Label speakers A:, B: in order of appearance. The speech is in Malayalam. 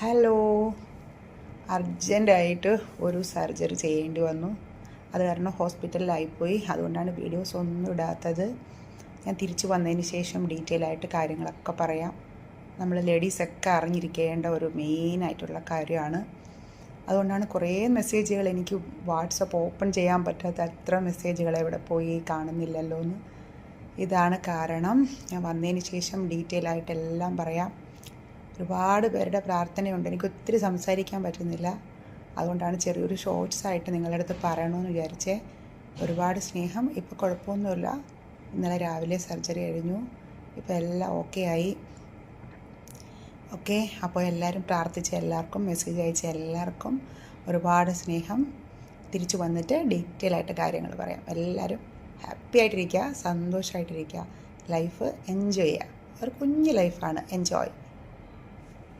A: ഹലോ, അർജൻറ്റായിട്ട് ഒരു സർജറി ചെയ്യേണ്ടി വന്നു. അത് കാരണം ഹോസ്പിറ്റലിലായിപ്പോയി. അതുകൊണ്ടാണ് വീഡിയോസ് ഒന്നും ഇടാത്തത്. ഞാൻ തിരിച്ചു വന്നതിന് ശേഷം ഡീറ്റെയിൽ ആയിട്ട് കാര്യങ്ങളൊക്കെ പറയാം. നമ്മൾ ലേഡീസൊക്കെ അറിഞ്ഞിരിക്കേണ്ട ഒരു മെയിനായിട്ടുള്ള കാര്യമാണ്. അതുകൊണ്ടാണ് കുറേ മെസ്സേജുകൾ എനിക്ക് വാട്സപ്പ് ഓപ്പൺ ചെയ്യാൻ പറ്റാത്ത അത്ര മെസ്സേജുകൾ എവിടെ പോയി കാണുന്നില്ലല്ലോ എന്ന്. ഇതാണ് കാരണം. ഞാൻ വന്നതിന് ശേഷം ഡീറ്റെയിൽ ആയിട്ട് എല്ലാം പറയാം. ഒരുപാട് പേരുടെ പ്രാർത്ഥനയുണ്ട്. എനിക്ക് ഒത്തിരി സംസാരിക്കാൻ പറ്റുന്നില്ല. അതുകൊണ്ടാണ് ചെറിയൊരു ഷോർട്സ് ആയിട്ട് നിങ്ങളുടെ അടുത്ത് പറയണമെന്ന് വിചാരിച്ചേ. ഒരുപാട് സ്നേഹം. ഇപ്പോൾ കുഴപ്പമൊന്നുമില്ല. ഇന്നലെ രാവിലെ സർജറി കഴിഞ്ഞു. ഇപ്പോൾ എല്ലാം ഓക്കെ ആയി. ഓക്കെ, അപ്പോൾ എല്ലാവരും പ്രാർത്ഥിച്ച എല്ലാവർക്കും, മെസ്സേജ് അയച്ച എല്ലാവർക്കും ഒരുപാട് സ്നേഹം. തിരിച്ചു വന്നിട്ട് ഡീറ്റെയിൽ ആയിട്ട് കാര്യങ്ങൾ പറയാം. എല്ലാവരും ഹാപ്പി ആയിട്ടിരിക്കുക, സന്തോഷമായിട്ടിരിക്കുക, ലൈഫ് എൻജോയ് ചെയ്യുക. ഒരു കുഞ്ഞു ലൈഫാണ്, എൻജോയ്.